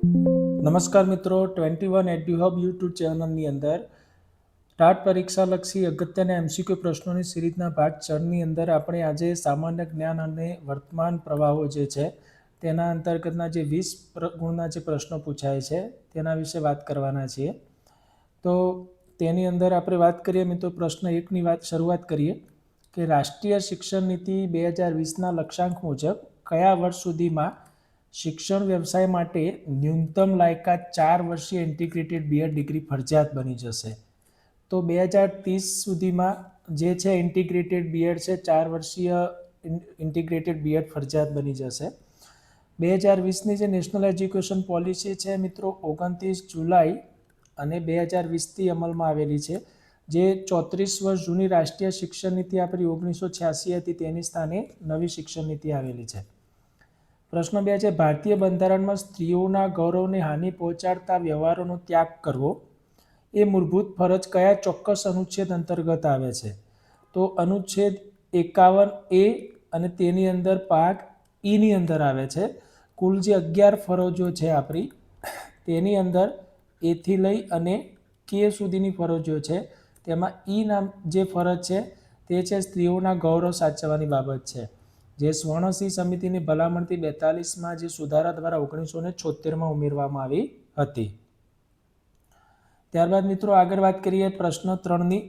નમસ્કાર મિત્રો, 21 એડ્યુહબ યુટ્યુબ ચેનલની અંદર ટાટ પરીક્ષાલક્ષી અગત્યના એમસીક્યુ પ્રશ્નોની સિરીઝના ભાગ 4ની અંદર આપણે આજે સામાન્ય જ્ઞાન અને વર્તમાન પ્રવાહો જે છે તેના અંતર્ગતના જે 20 ગુણના જે પ્રશ્નો પૂછાય છે તેના વિશે વાત કરવાના છીએ. તો તેની અંદર આપણે વાત કરીએ મિત્રો, પ્રશ્ન 1ની શરૂઆત કરીએ કે રાષ્ટ્રીય શિક્ષણ નીતિ 2020ના લક્ષ્યાંક મુજબ કયા વર્ષ સુધીમાં શિક્ષણ વ્યવસાય માટે ન્યૂનતમ લાયકાત 4 વર્ષીય ઇન્ટિગ્રેટેડ બીએડ ડિગ્રી ફરજિયાત બની જશે? તો 2030 સુધીમાં જે છે ઇન્ટિગ્રેટેડ બીએડ છે 4 વર્ષીય ઇન્ટિગ્રેટેડ બીએડ ફરજિયાત બની જશે. 2020ની જે નેશનલ એજ્યુકેશન પોલિસી છે મિત્રો 29 જુલાઈ અને 2020થી અમલમાં આવેલી છે. જે 34 વર્ષ જૂની રાષ્ટ્રીય શિક્ષણ નીતિ આપણી 1986 હતી તેની સ્થાને નવી શિક્ષણ નીતિ આવેલી છે. પ્રશ્ન 2 છે ભારતીય બંધારણમાં સ્ત્રીઓના ગૌરવને હાનિ પહોંચાડતા વ્યવહારોનો ત્યાગ કરવો એ મૂળભૂત ફરજ કયા ચોક્કસ અનુચ્છેદ અંતર્ગત આવે છે? તો અનુચ્છેદ 51A અને તેની અંદર ભાગ ઈની અંદર આવે છે. કુલ જે 11 ફરજો છે આપણી તેની અંદર એથી લઈ અને કે સુધીની ફરજો છે. તેમાં ઈ નામ જે ફરજ છે તે છે સ્ત્રીઓના ગૌરવ સાચવવાની બાબત છે, જે સ્વર્ણસિંહ સમિતિની ભલામણથી 42માં જે સુધારા દ્વારા 1976માં ઉમેરવામાં આવી હતી. ત્યારબાદ મિત્રો આગળ વાત કરીએ પ્રશ્ન 3ની.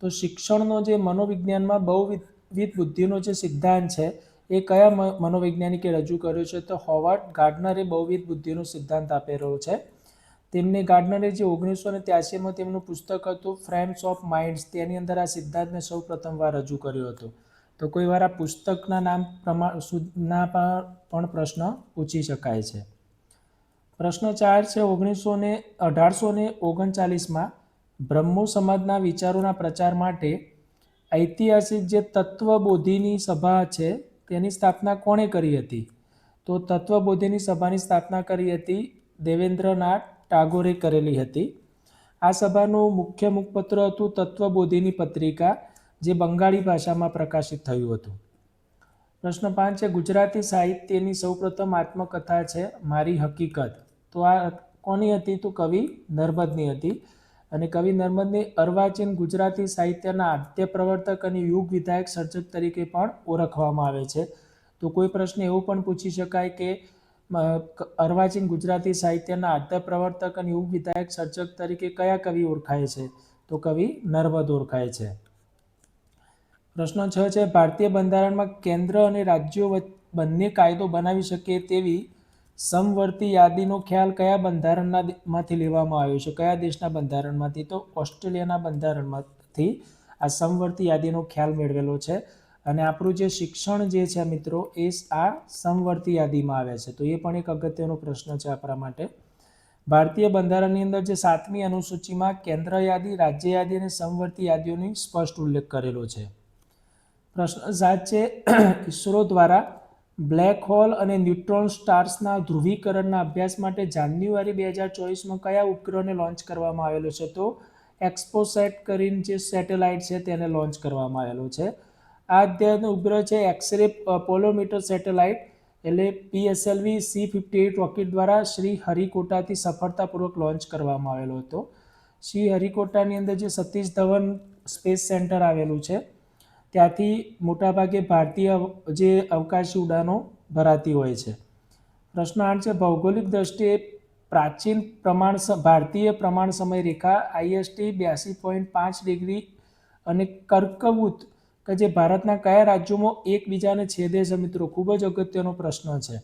તો શિક્ષણનો જે મનોવિજ્ઞાનમાં બહુવિધ બુદ્ધિનો જે સિદ્ધાંત છે એ કયા મનોવૈજ્ઞાનિકે રજૂ કર્યો છે? તો હોવાર્ડ ગાર્ડનરે બહુવિધ બુદ્ધિનો સિદ્ધાંત આપેલો છે. તેમને ગાર્ડનરે જે 1983માં તેમનું પુસ્તક હતું ફ્રેમ્સ ઓફ માઇન્ડ્સ, તેની અંદર આ સિદ્ધાંતને સૌ પ્રથમવાર રજૂ કર્યો હતો. તો કોઈ વાર આ પુસ્તકના નામ પ્રમાણના પણ પ્રશ્ન પૂછી શકાય છે. પ્રશ્ન 4 છે 1839માં બ્રહ્મો સમાજના વિચારોના પ્રચાર માટે ઐતિહાસિક જે તત્વબોધિની સભા છે તેની સ્થાપના કોણે કરી હતી? તો તત્વબોધિની સભાની સ્થાપના કરી હતી દેવેન્દ્રનાથ ટાગોરે કરેલી હતી. આ સભાનું મુખ્ય મુખપત્ર હતું તત્વબોધિની પત્રિકા, જે બંગાળી ભાષામાં પ્રકાશિત થયું હતું. પ્રશ્ન 5 છે ગુજરાતી સાહિત્યની સૌપ્રથમ આત્મકથા છે મારી હકીકત. તો આ કોની હતી? તો કવિ નર્મદની હતી. અને કવિ નર્મદને અર્વાચીન ગુજરાતી સાહિત્યના આદ્ય પ્રવર્તક અને યુગ વિધાયક સર્જક તરીકે પણ ઓળખવામાં આવે છે. તો કોઈ પ્રશ્ન એવું પણ પૂછી શકાય કે અર્વાચીન ગુજરાતી સાહિત્યના આદ્ય પ્રવર્તક અને યુગ વિધાયક સર્જક તરીકે કયા કવિ ઓળખાય છે? તો કવિ નર્મદ ઓળખાય છે. પ્રશ્ન 6 છે ભારતીય બંધારણમાં કેન્દ્ર અને રાજ્યો બંને કાયદો બનાવી શકે તેવી સમવર્તી યાદીનો ખ્યાલ કયા બંધારણમાંથી લેવામાં આવ્યો છે? કયા દેશના બંધારણમાંથી? તો ઓસ્ટ્રેલિયાના બંધારણમાંથી આ સમવર્તી યાદીનો ખ્યાલ મેળવેલો છે. અને આપણું જે શિક્ષણ જે છે મિત્રો એ આ સમવર્તી યાદીમાં આવે છે. તો એ પણ એક અગત્યનો પ્રશ્ન છે આપણા માટે. ભારતીય બંધારણની અંદર જે 7મી અનુસૂચિમાં કેન્દ્ર યાદી, રાજ્ય યાદી અને સમવર્તી યાદીઓની સ્પષ્ટ ઉલ્લેખ કરેલો છે. પ્રશ્ન 7 છે ઇસરો દ્વારા બ્લેક હોલ અને ન્યુટ્રોન સ્ટાર્સના ધ્રુવીકરણના અભ્યાસ માટે જાન્યુઆરી 2024માં કયા ઉપગ્રહને લોન્ચ કરવામાં આવેલો છે? તો એક્સપોસેટ કરીને જે સેટેલાઇટ છે તેને લોન્ચ કરવામાં આવેલો છે. આ અધ્યયનનો ઉપગ્રહ છે એક્સરે પોલોમીટર સેટેલાઇટ, એટલે PSLV C-58 રોકેટ દ્વારા શ્રી હરિકોટાથી સફળતાપૂર્વક લોન્ચ કરવામાં આવેલો હતો. શ્રી હરિકોટાની અંદર જે સતીશ ધવન સ્પેસ સેન્ટર આવેલું છે ત્યાંથી મોટાભાગે ભારતીય જે અવકાશી ઉડાનો ભરાતી હોય છે. પ્રશ્ન 8 છે ભૌગોલિક દ્રષ્ટિએ પ્રાચીન ભારતીય પ્રમાણ સમય રેખા IST 82.5 ડિગ્રી અને કર્કવૃત્ત કે જે ભારતના કયા રાજ્યોમાં એકબીજાને છેદે છે? મિત્રો ખૂબ જ અગત્યનો પ્રશ્ન છે.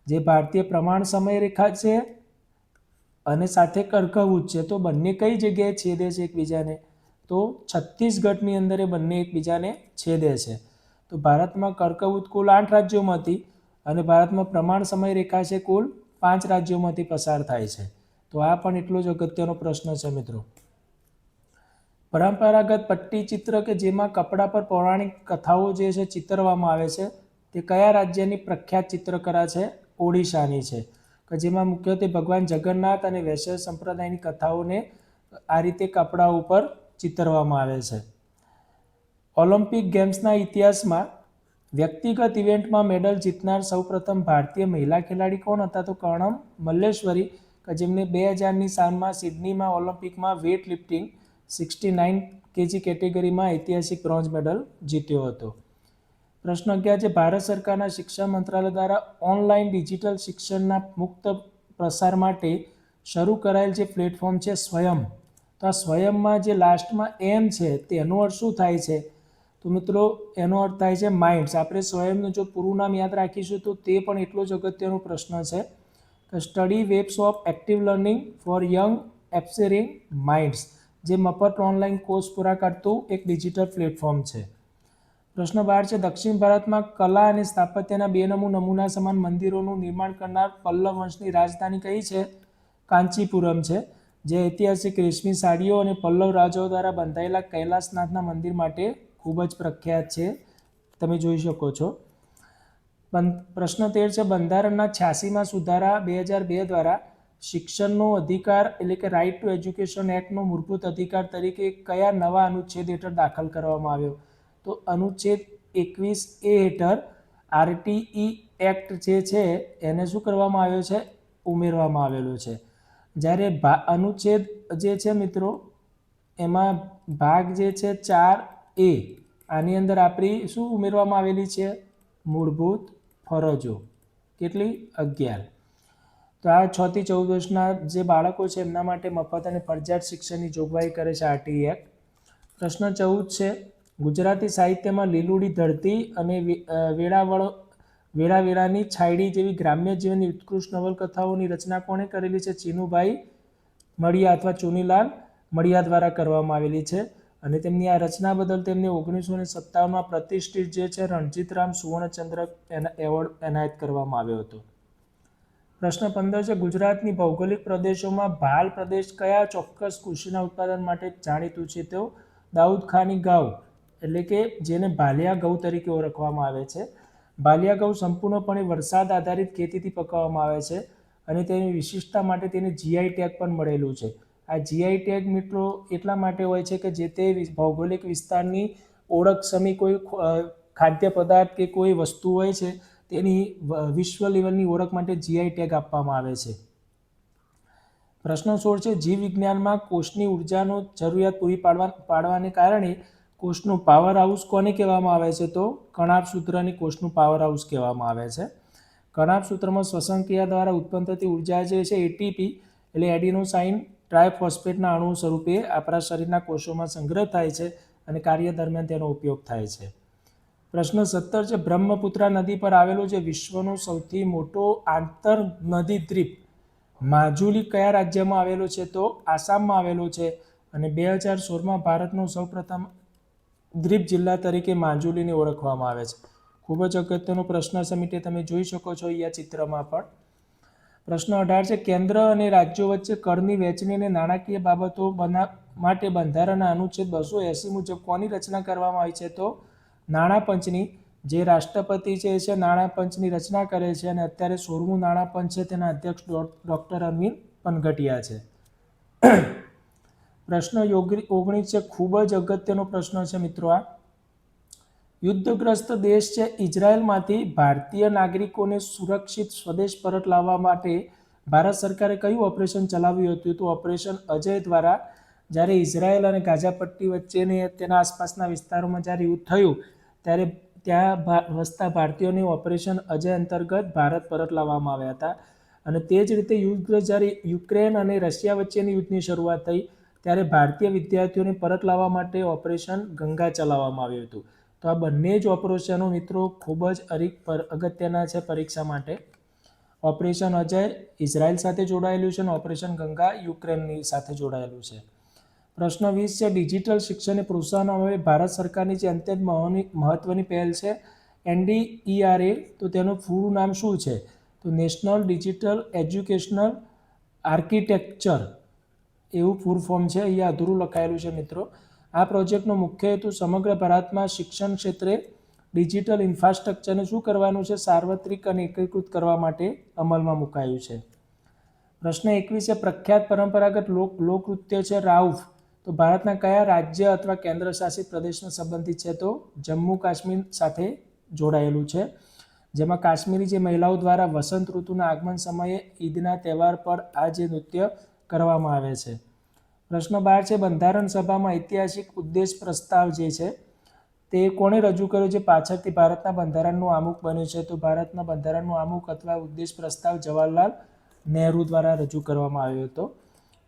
જે ભારતીય પ્રમાણ સમય રેખા છે અને સાથે કર્કવૃત્ત છે, તો બંને કઈ જગ્યાએ છેદે છે એકબીજાને? તો છત્તીસગઢની અંદર એ બંને એકબીજાને છેદે છે. તો ભારતમાં કર્કવૃત્ત કુલ 8 રાજ્યોમાંથી અને ભારતમાં પ્રમાણ સમય રેખા છે કુલ 5 રાજ્યોમાંથી પસાર થાય છે. તો આ પણ એટલો જ અગત્યનો પ્રશ્ન છે મિત્રો. પરંપરાગત પટ્ટી ચિત્ર કે જેમાં કપડા પર પૌરાણિક કથાઓ જે છે ચિતરવામાં આવે છે તે કયા રાજ્યની પ્રખ્યાત ચિત્રકલા છે? ઓડિશાની છે. કે જેમાં મુખ્યત્વે ભગવાન જગન્નાથ અને વૈષ્ણવ સંપ્રદાયની કથાઓને આ રીતે કપડા ઉપર ચિતરવામાં આવે છે. ઓલિમ્પિક ગેમ્સના ઇતિહાસમાં વ્યક્તિગત ઇવેન્ટમાં મેડલ જીતનાર સૌપ્રથમ ભારતીય મહિલા ખેલાડી કોણ હતા? તો કર્ણમ મલ્લેશ્વરી, કે જેમને 2000ની સાલમાં સિડનીમાં ઓલિમ્પિકમાં વેઇટ લિફ્ટિંગ 69 kg કેટેગરીમાં ઐતિહાસિક બ્રોન્ઝ મેડલ જીત્યો હતો. પ્રશ્ન 11 છે ભારત સરકારના શિક્ષણ મંત્રાલય દ્વારા ઓનલાઈન ડિજિટલ શિક્ષણના મુક્ત પ્રસાર માટે શરૂ કરાયેલ જે પ્લેટફોર્મ છે સ્વયં, તો આ સ્વયંમાં જે લાસ્ટમાં એમ છે તેનો અર્થ શું થાય છે? તો મિત્રો એનો અર્થ થાય છે માઇન્ડ્સ. આપણે સ્વયંનું જો પૂરું નામ યાદ રાખીશું તો તે પણ એટલો જ અગત્યનો પ્રશ્ન છે કે study webs of active learning four young aspiring minds, જે મફત ઓનલાઈન કોર્સ પૂરા કરતું એક ડિજિટલ પ્લેટફોર્મ છે. પ્રશ્ન 12 છે દક્ષિણ ભારતમાં કલા અને સ્થાપત્યના બે નમૂના સમાન મંદિરોનું નિર્માણ કરનાર પલ્લવ વંશની રાજધાની કઈ છે? કાંચીપુરમ છે, જે ઐતિહાસિક રેશમી સાડીઓ અને પલ્લવ રાજાઓ દ્વારા બંધાયેલા કૈલાસનાથના મંદિર માટે ખૂબ જ પ્રખ્યાત છે, તમે જોઈ શકો છો. પ્રશ્ન 13 છે બંધારણના 86માં સુધારા 2002 દ્વારા શિક્ષણનો અધિકાર એટલે કે રાઇટ ટુ એજ્યુકેશન એક્ટનો મૂળભૂત અધિકાર તરીકે કયા નવા અનુચ્છેદ હેઠળ દાખલ કરવામાં આવ્યો? તો અનુચ્છેદ 21A હેઠળ RTE એક્ટ જે છે એને શું કરવામાં આવ્યો છે? ઉમેરવામાં આવેલો છે. જ્યારે અનુચ્છેદ જે છે મિત્રો એમાં ભાગ જે છે 4A, આની અંદર આપણી શું ઉમેરવામાં આવેલી છે? મૂળભૂત ફરજો. કેટલી? 11. તો આ 6 થી 14 વર્ષના જે બાળકો છે એમના માટે મફત અને ફરજિયાત શિક્ષણની જોગવાઈ કરે છે RTE એક્ટ. પ્રશ્ન 14 છે ગુજરાતી સાહિત્યમાં લીલુડી ધરતી અને વેળાવેળાની છાયડી જેવી ગ્રામ્ય જીવનની ઉત્કૃષ્ટ નવલકથાઓની રચના કોણે કરેલી છે? ચીનુભાઈ મળિયા અથવા ચુનીલાલ મળિયા દ્વારા કરવામાં આવેલી છે અને તેમની આ રચના બદલ તેમને 1957માં પ્રતિષ્ઠિત જે છે રણજીતરામ સુવર્ણચંદ્રક એવોર્ડ એનાયત કરવામાં આવ્યો હતો. પ્રશ્ન 15 છે ગુજરાતની ભૌગોલિક પ્રદેશોમાં ભાલ પ્રદેશ કયા ચોક્કસ કૃષિના ઉત્પાદન માટે જાણીતું છે? તો દાઉદખાની ઘઉં, એટલે કે જેને ભાલિયા ઘઉં તરીકે ઓળખવામાં આવે છે. ભાલિયા ઘઉં સંપૂર્ણપણે વરસાદ આધારિત ખેતીથી પકવવામાં આવે છે અને તેની વિશિષ્ટતા માટે તેને GI ટેગ પણ મળેલું છે. આ GI ટેગ મિત્રો એટલા માટે હોય છે કે જે તે ભૌગોલિક વિસ્તારની ઓળખક્ષમી કોઈ ખાદ્ય પદાર્થ કે કોઈ વસ્તુ હોય છે તેની વિશ્વ લેવલની ઓળખ માટે GI ટેગ આપવામાં આવે છે. પ્રશ્ન 16 છે જીવ વિજ્ઞાનમાં કોષની ઉર્જાનો જરૂરિયાત પૂરી પાડવાને કારણે કોષનું પાવર હાઉસ કોને કહેવામાં આવે છે? તો કણાભ સૂત્રને કોષનું પાવર હાઉસ કહેવામાં આવે છે. કણાભ સૂત્રમાં શ્વસન ક્રિયા દ્વારા ઉત્પન્ન થતી ઉર્જા જે છે ATP એટલે એડિનોસાઇન ટ્રાયફોસ્ફેટના અણુ સ્વરૂપે આપણા શરીરના કોષોમાં સંગ્રહ થાય છે અને કાર્ય દરમિયાન તેનો ઉપયોગ થાય છે. પ્રશ્ન 17 છે બ્રહ્મપુત્રા નદી પર આવેલો જે વિશ્વનો સૌથી મોટો આંતર નદી દ્વીપ માજુલી કયા રાજ્યમાં આવેલો છે? તો આસામમાં આવેલો છે અને 2016માં ભારતનો સૌપ્રથમ દ્વીપ જિલ્લા તરીકે માજુલીને ઓળખવામાં આવે છે. ખૂબ જ અગત્યનો પ્રશ્ન છે મિત્રો, તમે જોઈ શકો છો અહીંયા ચિત્રમાં પણ. પ્રશ્ન 18 છે કેન્દ્ર અને રાજ્યો વચ્ચે કરની વહેંચણી અને નાણાકીય બાબતો માટે બંધારણના અનુચ્છેદ 280 મુજબ કોની રચના કરવામાં આવી છે? તો નાણાપંચની. જે રાષ્ટ્રપતિ છે નાણાં પંચની રચના કરે છે અને અત્યારે 16મું નાણાં પંચ છે તેના અધ્યક્ષ ડૉક્ટર અરવિંદ પનઘટિયા છે. પ્રશ્ન 19 છે ખૂબ જ અગત્યનો પ્રશ્ન છે મિત્રો. આ યુદ્ધગ્રસ્ત દેશ છે ઇઝરાયલમાંથી ભારતીય નાગરિકોને સુરક્ષિત સ્વદેશ પરત લાવવા માટે ભારત સરકારે કયું ઓપરેશન ચલાવ્યું હતું? તો ઓપરેશન અજય દ્વારા જ્યારે ઇઝરાયલ અને ગાઝા પટ્ટી વચ્ચેને તેના આસપાસના વિસ્તારોમાં જ્યારે યુદ્ધ થયું ત્યારે ત્યાં વસતા ભારતીયોને ઓપરેશન અજય અંતર્ગત ભારત પરત લાવવામાં આવ્યા હતા. અને તે જ રીતે યુદ્ધ જ્યારે યુક્રેન અને રશિયા વચ્ચેની યુદ્ધની શરૂઆત થઈ ત્યારે ભારતીય વિદ્યાર્થીઓને પરત લાવવા માટે ઓપરેશન ગંગા ચલાવવામાં આવ્યું હતું. તો આ બંને જ ઓપરેશનો મિત્રો ખૂબ જ અગત્યના છે પરીક્ષા માટે. ઓપરેશન અજય ઇઝરાયલ સાથે જોડાયેલું છે અને ઓપરેશન ગંગા યુક્રેનની સાથે જોડાયેલું છે. પ્રશ્ન 20 છે ડિજિટલ શિક્ષણને પ્રોત્સાહન આપવા ભારત સરકારની જે અત્યંત મહત્વની પહેલ છે NDERA, તો તેનું પૂરું નામ શું છે? તો નેશનલ ડિજિટલ એજ્યુકેશનલ આર્કિટેક્ચર એવું પૂરું ફોર્મ છે, અહીંયા અધૂરું લખાયેલું છે મિત્રો. આ પ્રોજેક્ટનો મુખ્ય હેતુ સમગ્ર ભારતમાં શિક્ષણ ક્ષેત્રે ડિજિટલ ઇન્ફ્રાસ્ટ્રક્ચરને શું કરવાનું છે? સાર્વત્રિક અને એકીકૃત કરવા માટે અમલમાં મુકાયું છે. પ્રશ્ન 21 છે પ્રખ્યાત પરંપરાગત લોકનૃત્ય છે રાઉફ, તો ભારતના કયા રાજ્ય અથવા કેન્દ્ર શાસિત પ્રદેશને સંબંધિત છે? તો જમ્મુ કાશ્મીર સાથે જોડાયેલું છે, જેમાં કાશ્મીરી જે મહિલાઓ દ્વારા વસંત ઋતુના આગમન સમયે ઈદના તહેવાર પર આ જે નૃત્ય કરવામાં આવે છે. પ્રશ્ન 12 છે, બંધારણ સભામાં ઐતિહાસિક ઉદ્દેશ પ્રસ્તાવ જે છે તે કોણે રજૂ કર્યો છે? પાછળથી ભારતના બંધારણનું આમુખ બન્યું છે. તો ભારતના બંધારણનું આમુખ અથવા ઉદ્દેશ પ્રસ્તાવ જવાહરલાલ નહેરુ દ્વારા રજૂ કરવામાં આવ્યો હતો,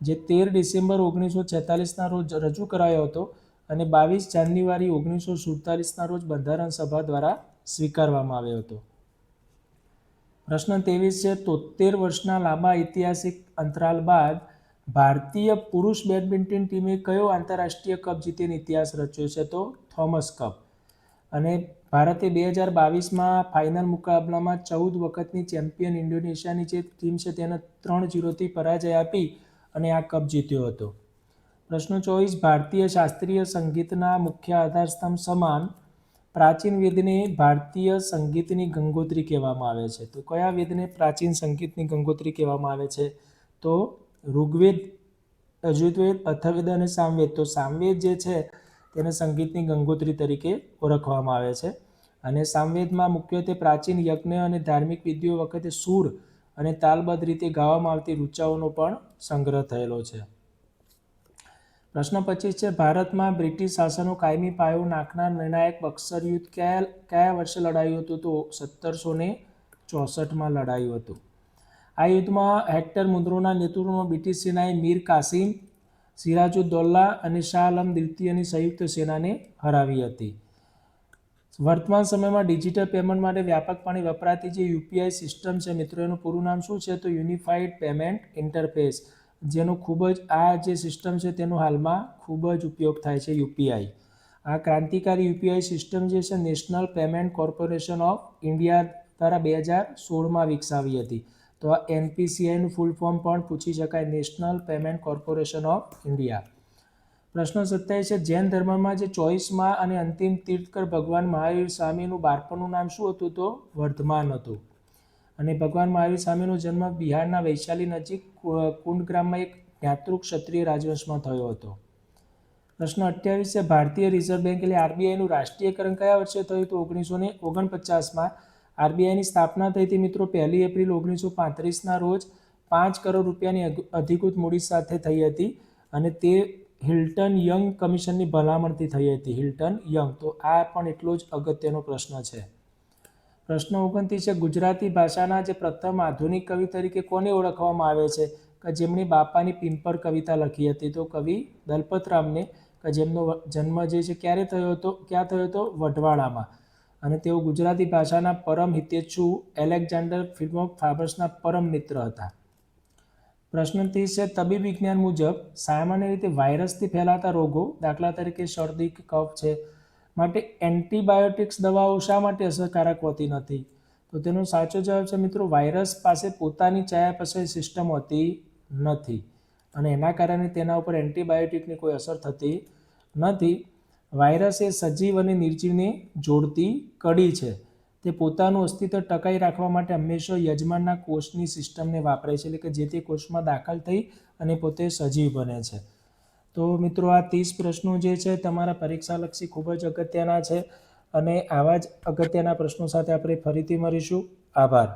જે 13 ડિસેમ્બર 1946ના રોજ રજૂ કરાયો હતો અને 22 જાન્યુઆરી 1947ના રોજ બંધારણ સભા દ્વારા સ્વીકારવામાં આવ્યો હતો. પ્રશ્ન 23 છે, 73 વર્ષના લાંબા ઐતિહાસિક અંતરાલ બાદ ભારતીય પુરુષ બેડમિન્ટન ટીમે કયો આંતરરાષ્ટ્રીય કપ જીતીને ઇતિહાસ રચ્યો છે? તો થોમસ કપ. અને ભારતે 2022માં ફાઇનલ મુકાબલામાં 14 વખતની ચેમ્પિયન ઇન્ડોનેશિયાની જે ટીમ છે તેને 3-0થી પરાજય આપી અને આ કપ જીત્યો હતો. પ્રશ્ન 24, ભારતીય શાસ્ત્રીય સંગીતના મુખ્ય આધારસ્તંભ સમાન પ્રાચીન વેદને ભારતીય સંગીતની ગંગોત્રી કહેવામાં આવે છે. તો કયા વેદને પ્રાચીન સંગીતની ગંગોત્રી કહેવામાં આવે છે? તો ઋગ્વેદ, યજુર્વેદ, અથર્વવેદ અને સામવેદ. તો સામવેદ જે છે તેને સંગીતની ગંગોત્રી તરીકે ઓળખવામાં આવે છે. અને સામવેદમાં મુખ્યત્વે પ્રાચીન યજ્ઞ અને ધાર્મિક વિધિઓ વખતે સૂર અને તાલબદ્ધ રીતે ગાવામાં આવતી ઋચાઓનો પણ સંગ્રહ થયેલો છે. પ્રશ્ન 25 છે, ભારતમાં બ્રિટિશ શાસનનો કાયમી પાયો નાખનાર નિર્ણાયક બક્સર યુદ્ધ કયા વર્ષે લડાયું હતું? તો 1764માં લડાયું હતું. આ યુદ્ધમાં હેક્ટર મુન્રોના નેતૃત્વમાં બ્રિટિશ સેનાએ મીર કાસિમ, સિરાજુદ્દૌલા અને શાહ આલમ દ્વિતીયની સંયુક્ત સેનાને હરાવી હતી. વર્તમાન સમયમાં ડિજિટલ પેમેન્ટ માટે વ્યાપકપણે વપરાતી જે યુપીઆઈ સિસ્ટમ છે મિત્રો, એનું પૂરું નામ શું છે? તો યુનિફાઈડ પેમેન્ટ ઇન્ટરફેસ, જેનો ખૂબ જ આ જે સિસ્ટમ છે તેનો હાલમાં ખૂબ જ ઉપયોગ થાય છે યુપીઆઈ. આ ક્રાંતિકારી યુપીઆઈ સિસ્ટમ જે છે national payment corporation of India દ્વારા 2016માં વિકસાવી હતી. તો આ એનપીસીઆઈનું ફૂલ ફોર્મ પણ પૂછી શકાય, national payment corporation of India. પ્રશ્ન 27 છે, જૈન ધર્મમાં જે 24મા અને અંતિમ તીર્થકર ભગવાન મહાવીર સ્વામીનું બાળપણનું નામ શું હતું? તો વર્ધમાન હતું. અને ભગવાન મહાવીર સ્વામીનો જન્મ બિહારના વૈશાલી નજીક કુંડ ગામમાં એક જ્ઞાતૃ ક્ષત્રિય રાજવંશમાં થયો હતો. પ્રશ્ન 28 છે, ભારતીય રિઝર્વ બેંક એટલે આરબીઆઈનું રાષ્ટ્રીયકરણ કયા વર્ષે થયું? તો 1949માં. આરબીઆઈની સ્થાપના થઈ હતી મિત્રો 1 એપ્રિલ 1935ના રોજ 5 કરોડ રૂપિયાની અધિકૃત મૂડી સાથે થઈ હતી અને તે હિલ્ટન યંગ કમિશનની ભલામણથી થઈ હતી. Hilton young. તો આ પણ એટલો જ અગત્યનો પ્રશ્ન છે. પ્રશ્ન 29 છે, ગુજરાતી ભાષાના જે પ્રથમ આધુનિક કવિ તરીકે કોને ઓળખવામાં આવે છે? કે જેમણે બાપાની પિંપર કવિતા લખી હતી? તો કવિ દલપતરામને, કે જેમનો જન્મ જે છે ક્યાં થયો હતો? વઢવાણામાં. અને તેઓ ગુજરાતી ભાષાના પરમ હિતેચ્છુ એલેક્ઝાન્ડર ફિલિપ ફાબર્સના પરમ મિત્ર હતા. પ્રશ્ન 30 છે, તબીબ વિજ્ઞાન મુજબ સામાન્ય રીતે વાયરસથી ફેલાતા રોગો, દાખલા તરીકે શરદી કે કફ છે, માટે એન્ટીબાયોટિક્સ દવાઓ શા માટે અસરકારક હોતી નથી? તો તેનો સાચો જવાબ છે મિત્રો, વાયરસ પાસે પોતાની ચયાપચય સિસ્ટમ હોતી નથી અને એના કારણે તેના ઉપર એન્ટીબાયોટિકની કોઈ અસર થતી નથી. વાયરસ એ સજીવ અને નિર્જીવને જોડતી કડી છે. તે પોતાનું અસ્તિત્વ ટકાઈ રાખવા માટે હંમેશા યજમાનના કોષની સિસ્ટમને વાપરે છે, એટલે કે જે તે કોષમાં દાખલ થઈ અને પોતે સજીવ બને છે. તો મિત્રો આ 30 પ્રશ્નો જે છે તમારા પરીક્ષાલક્ષી ખૂબ જ અગત્યના છે અને આવા જ અગત્યના પ્રશ્નો સાથે આપણે ફરીથી મળીશું. આભાર.